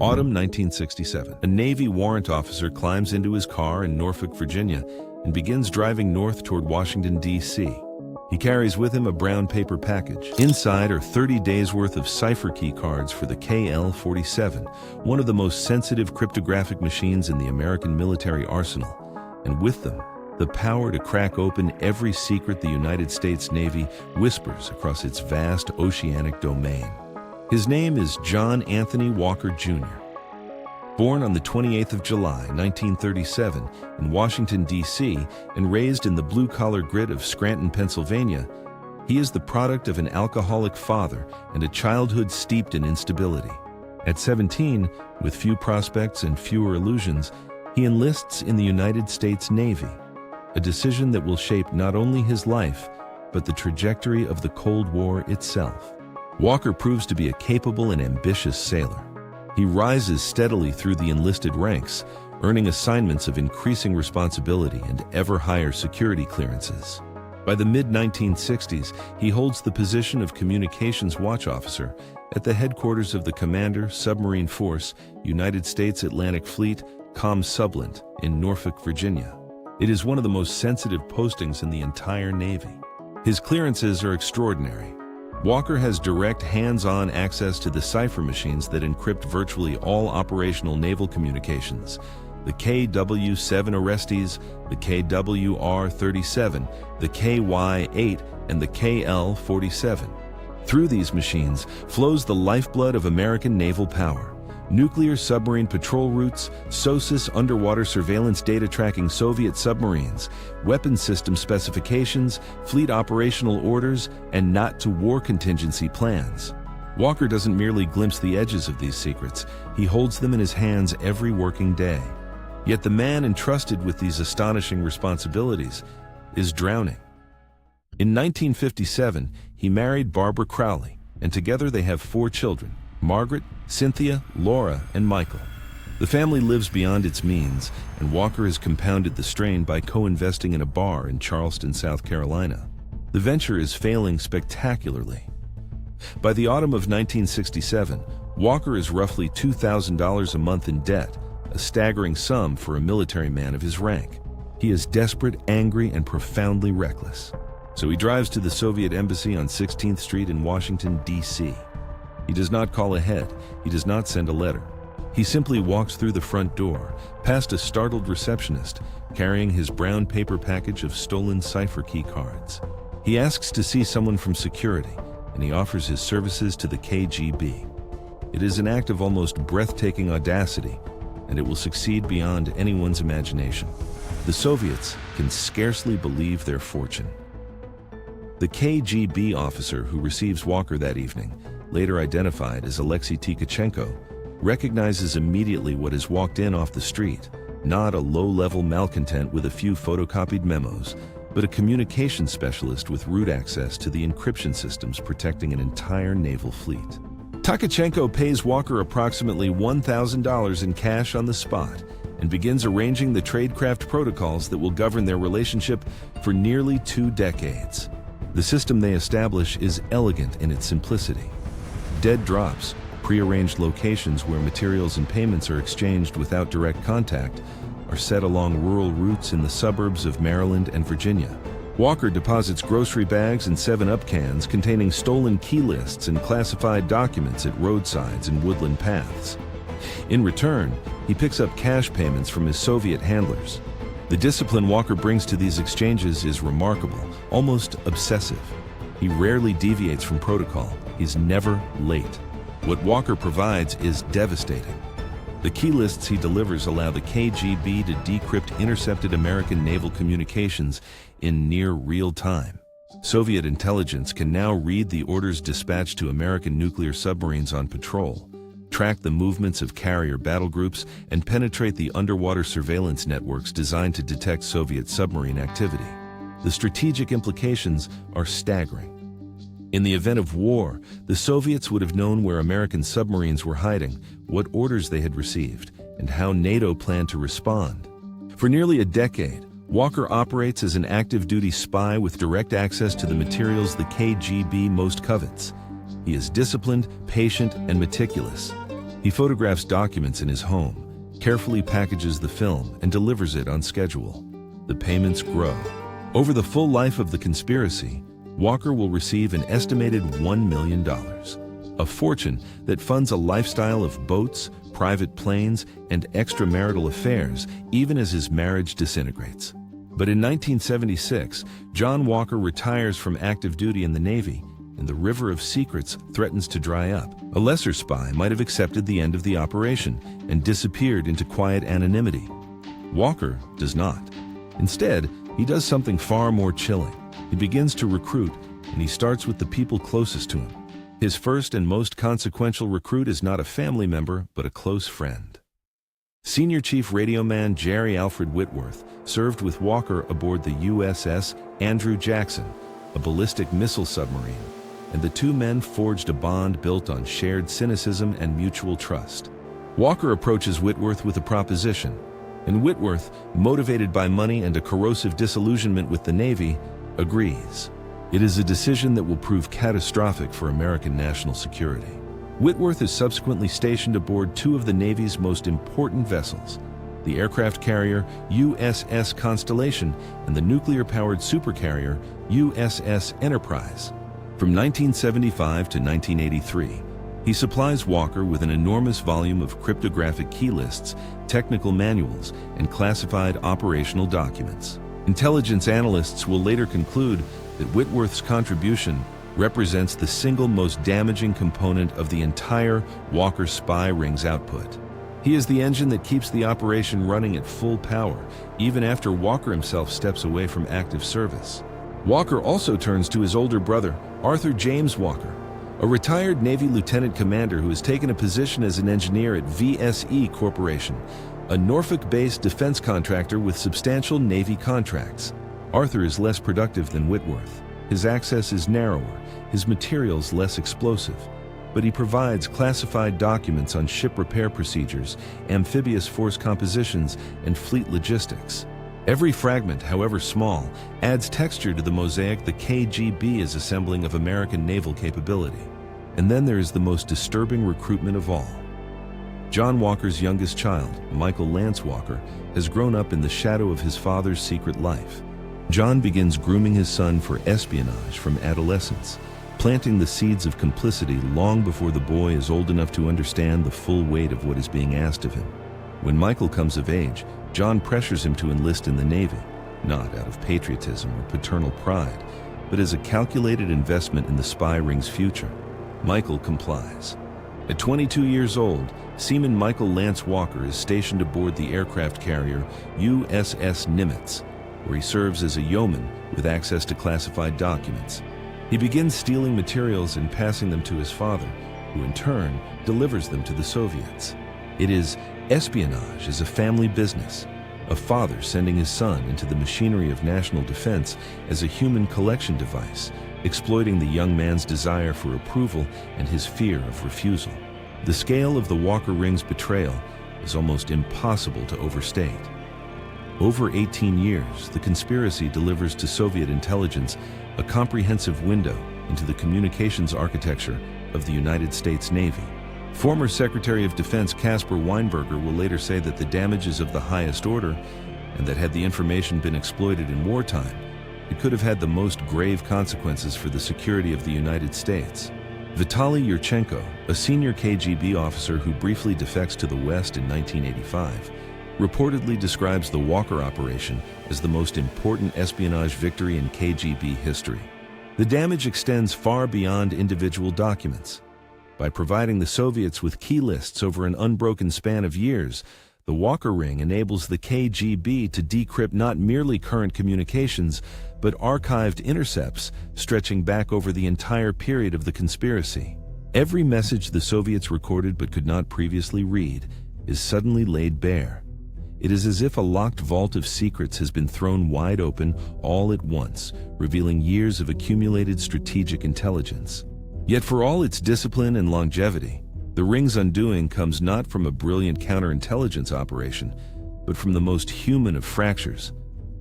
Autumn 1967. A Navy warrant officer climbs into his car in Norfolk, Virginia, and begins driving north toward Washington, D.C. He carries with him a brown paper package. Inside are 30 days' worth of cipher key cards for the KL-47, one of the most sensitive cryptographic machines in the American military arsenal, and with them, the power to crack open every secret the United States Navy whispers across its vast oceanic domain. His name is John Anthony Walker, Jr. Born on the 28th of July, 1937, in Washington, D.C., and raised in the blue-collar grit of Scranton, Pennsylvania, he is the product of an alcoholic father and a childhood steeped in instability. At 17, with few prospects and fewer illusions, he enlists in the United States Navy, a decision that will shape not only his life, but the trajectory of the Cold War itself. Walker proves to be a capable and ambitious sailor. He rises steadily through the enlisted ranks, earning assignments of increasing responsibility and ever higher security clearances. By the mid-1960s, he holds the position of Communications Watch Officer at the headquarters of the Commander, Submarine Force, United States Atlantic Fleet, Sublent, in Norfolk, Virginia. It is one of the most sensitive postings in the entire Navy. His clearances are extraordinary. Walker has direct hands-on access to the cipher machines that encrypt virtually all operational naval communications, the KW-7 Orestes, the KWR-37, the KY-8, and the KL-47. Through these machines flows the lifeblood of American naval power. Nuclear submarine patrol routes, SOSUS underwater surveillance data tracking Soviet submarines, weapons system specifications, fleet operational orders, and not-to-war contingency plans. Walker doesn't merely glimpse the edges of these secrets, he holds them in his hands every working day. Yet the man entrusted with these astonishing responsibilities is drowning. In 1957, he married Barbara Crowley, and together they have 4 children: Margaret, Cynthia, Laura, and Michael. The family lives beyond its means, and Walker has compounded the strain by co-investing in a bar in Charleston, South Carolina. The venture is failing spectacularly. By the autumn of 1967, Walker is roughly $2,000 a month in debt, a staggering sum for a military man of his rank. He is desperate, angry, and profoundly reckless. So he drives to the Soviet embassy on 16th Street in Washington, D.C. He does not call ahead, he does not send a letter. He simply walks through the front door, past a startled receptionist, carrying his brown paper package of stolen cipher key cards. He asks to see someone from security, and he offers his services to the KGB. It is an act of almost breathtaking audacity, and it will succeed beyond anyone's imagination. The Soviets can scarcely believe their fortune. The KGB officer who receives Walker that evening, later identified as Alexei Tkachenko, recognizes immediately what has walked in off the street, not a low-level malcontent with a few photocopied memos, but a communications specialist with root access to the encryption systems protecting an entire naval fleet. Tkachenko pays Walker approximately $1,000 in cash on the spot and begins arranging the tradecraft protocols that will govern their relationship for nearly 2 decades. The system they establish is elegant in its simplicity. Dead drops, prearranged locations where materials and payments are exchanged without direct contact, are set along rural routes in the suburbs of Maryland and Virginia. Walker deposits grocery bags and 7-Up cans containing stolen key lists and classified documents at roadsides and woodland paths. In return, he picks up cash payments from his Soviet handlers. The discipline Walker brings to these exchanges is remarkable, almost obsessive. He rarely deviates from protocol. He's never late. What Walker provides is devastating. The key lists he delivers allow the KGB to decrypt intercepted American naval communications in near real time. Soviet intelligence can now read the orders dispatched to American nuclear submarines on patrol, track the movements of carrier battle groups, and penetrate the underwater surveillance networks designed to detect Soviet submarine activity. The strategic implications are staggering. In the event of war, the Soviets would have known where American submarines were hiding, what orders they had received, and how NATO planned to respond. For nearly a decade, Walker operates as an active-duty spy with direct access to the materials the KGB most covets. He is disciplined, patient, and meticulous. He photographs documents in his home, carefully packages the film, and delivers it on schedule. The payments grow. Over the full life of the conspiracy, Walker will receive an estimated $1 million, a fortune that funds a lifestyle of boats, private planes, and extramarital affairs, even as his marriage disintegrates. But in 1976, John Walker retires from active duty in the Navy, and the river of secrets threatens to dry up. A lesser spy might have accepted the end of the operation and disappeared into quiet anonymity. Walker does not. Instead, he does something far more chilling. He begins to recruit, and he starts with the people closest to him. His first and most consequential recruit is not a family member, but a close friend. Senior Chief Radioman Jerry Alfred Whitworth served with Walker aboard the USS Andrew Jackson, a ballistic missile submarine, and the two men forged a bond built on shared cynicism and mutual trust. Walker approaches Whitworth with a proposition, and Whitworth, motivated by money and a corrosive disillusionment with the Navy, agrees. It is a decision that will prove catastrophic for American national security. Whitworth is subsequently stationed aboard two of the Navy's most important vessels, the aircraft carrier USS Constellation and the nuclear-powered supercarrier USS Enterprise. From 1975 to 1983, he supplies Walker with an enormous volume of cryptographic key lists, technical manuals, and classified operational documents. Intelligence analysts will later conclude that Whitworth's contribution represents the single most damaging component of the entire Walker spy ring's output. He is the engine that keeps the operation running at full power, even after Walker himself steps away from active service. Walker also turns to his older brother, Arthur James Walker, a retired Navy lieutenant commander who has taken a position as an engineer at VSE Corporation, a Norfolk-based defense contractor with substantial Navy contracts. Arthur is less productive than Whitworth. His access is narrower, his materials less explosive, but he provides classified documents on ship repair procedures, amphibious force compositions, and fleet logistics. Every fragment, however small, adds texture to the mosaic the KGB is assembling of American naval capability. And then there is the most disturbing recruitment of all. John Walker's youngest child, Michael Lance Walker, has grown up in the shadow of his father's secret life. John begins grooming his son for espionage from adolescence, planting the seeds of complicity long before the boy is old enough to understand the full weight of what is being asked of him. When Michael comes of age, John pressures him to enlist in the Navy, not out of patriotism or paternal pride, but as a calculated investment in the spy ring's future. Michael complies. At 22 years old, Seaman Michael Lance Walker is stationed aboard the aircraft carrier USS Nimitz, where he serves as a yeoman with access to classified documents. He begins stealing materials and passing them to his father, who in turn delivers them to the Soviets. It is espionage as a family business, a father sending his son into the machinery of national defense as a human collection device, exploiting the young man's desire for approval and his fear of refusal. The scale of the Walker ring's betrayal is almost impossible to overstate. Over 18 years, the conspiracy delivers to Soviet intelligence a comprehensive window into the communications architecture of the United States Navy. Former Secretary of Defense Caspar Weinberger will later say that the damage is of the highest order, and that had the information been exploited in wartime, it could have had the most grave consequences for the security of the United States. Vitaly Yurchenko, a senior KGB officer who briefly defects to the West in 1985, reportedly describes the Walker operation as the most important espionage victory in KGB history. The damage extends far beyond individual documents. By providing the Soviets with key lists over an unbroken span of years, the Walker ring enables the KGB to decrypt not merely current communications, but archived intercepts stretching back over the entire period of the conspiracy. Every message the Soviets recorded but could not previously read is suddenly laid bare. It is as if a locked vault of secrets has been thrown wide open all at once, revealing years of accumulated strategic intelligence. Yet for all its discipline and longevity, the ring's undoing comes not from a brilliant counterintelligence operation, but from the most human of fractures,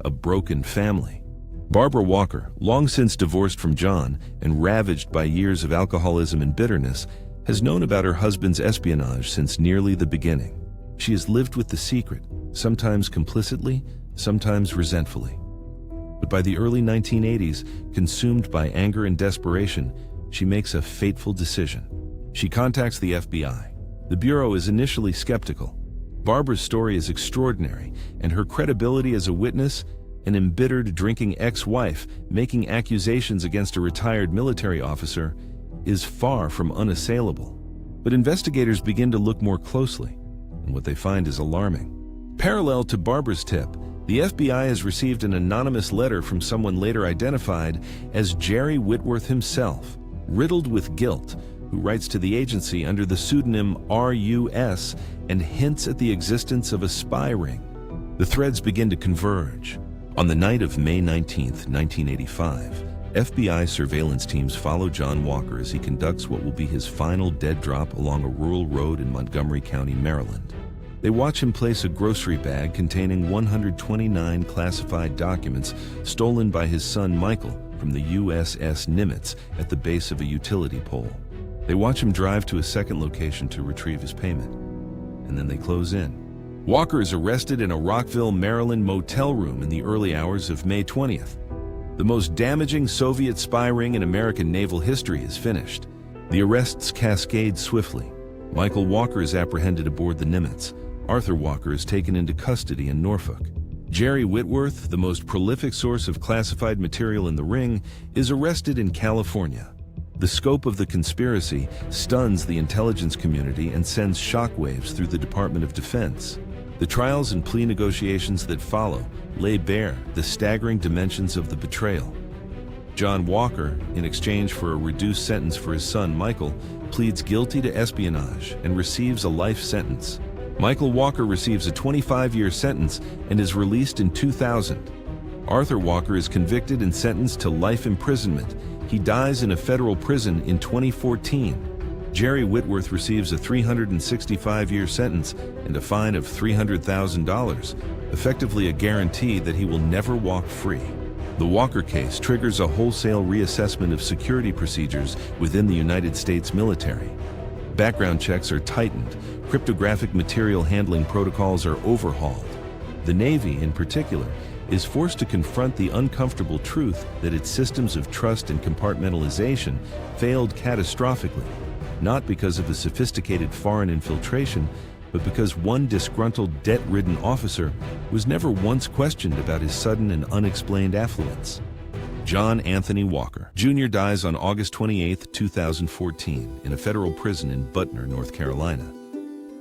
a broken family. Barbara Walker, long since divorced from John and ravaged by years of alcoholism and bitterness, has known about her husband's espionage since nearly the beginning. She has lived with the secret, sometimes complicitly, sometimes resentfully. But by the early 1980s, consumed by anger and desperation, she makes a fateful decision. She contacts the FBI. The Bureau is initially skeptical. Barbara's story is extraordinary, and her credibility as a witness, an embittered drinking ex-wife making accusations against a retired military officer, is far from unassailable. But investigators begin to look more closely, and what they find is alarming. Parallel to Barbara's tip, the FBI has received an anonymous letter from someone later identified as Jerry Whitworth himself, riddled with guilt, who writes to the agency under the pseudonym RUS and hints at the existence of a spy ring. The threads begin to converge. On the night of May 19, 1985, FBI surveillance teams follow John Walker as he conducts what will be his final dead drop along a rural road in Montgomery County, Maryland. They watch him place a grocery bag containing 129 classified documents stolen by his son Michael from the USS Nimitz at the base of a utility pole. They watch him drive to a second location to retrieve his payment, and then they close in. Walker is arrested in a Rockville, Maryland motel room in the early hours of May 20th. The most damaging Soviet spy ring in American naval history is finished. The arrests cascade swiftly. Michael Walker is apprehended aboard the Nimitz. Arthur Walker is taken into custody in Norfolk. Jerry Whitworth, the most prolific source of classified material in the ring, is arrested in California. The scope of the conspiracy stuns the intelligence community and sends shockwaves through the Department of Defense. The trials and plea negotiations that follow lay bare the staggering dimensions of the betrayal. John Walker, in exchange for a reduced sentence for his son Michael, pleads guilty to espionage and receives a life sentence. Michael Walker receives a 25-year sentence and is released in 2000. Arthur Walker is convicted and sentenced to life imprisonment. He dies in a federal prison in 2014. Jerry Whitworth receives a 365-year sentence and a fine of $300,000, effectively a guarantee that he will never walk free. The Walker case triggers a wholesale reassessment of security procedures within the United States military. Background checks are tightened, cryptographic material handling protocols are overhauled. The Navy, in particular, is forced to confront the uncomfortable truth that its systems of trust and compartmentalization failed catastrophically, not because of a sophisticated foreign infiltration, but because one disgruntled, debt-ridden officer was never once questioned about his sudden and unexplained affluence. John Anthony Walker, Jr. dies on August 28, 2014, in a federal prison in Butner, North Carolina.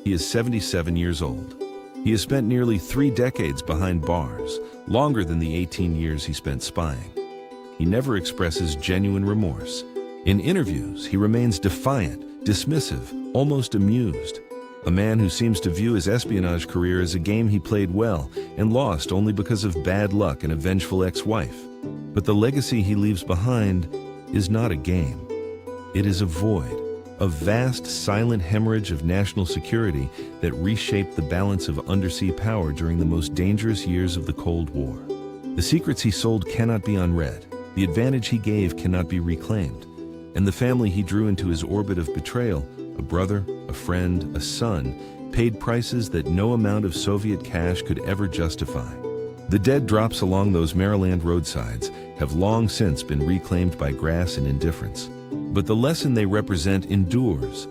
He is 77 years old. He has spent nearly 3 decades behind bars, longer than the 18 years he spent spying. He never expresses genuine remorse. In interviews, he remains defiant, dismissive, almost amused. A man who seems to view his espionage career as a game he played well and lost only because of bad luck and a vengeful ex-wife. But the legacy he leaves behind is not a game. It is a void, a vast, silent hemorrhage of national security that reshaped the balance of undersea power during the most dangerous years of the Cold War. The secrets he sold cannot be unread. The advantage he gave cannot be reclaimed. And the family he drew into his orbit of betrayal, a brother, a friend, a son, paid prices that no amount of Soviet cash could ever justify. The dead drops along those Maryland roadsides have long since been reclaimed by grass and indifference. But the lesson they represent endures,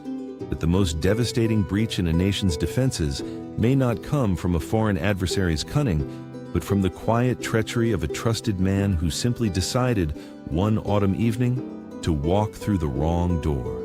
that the most devastating breach in a nation's defenses may not come from a foreign adversary's cunning, but from the quiet treachery of a trusted man who simply decided one autumn evening to walk through the wrong door.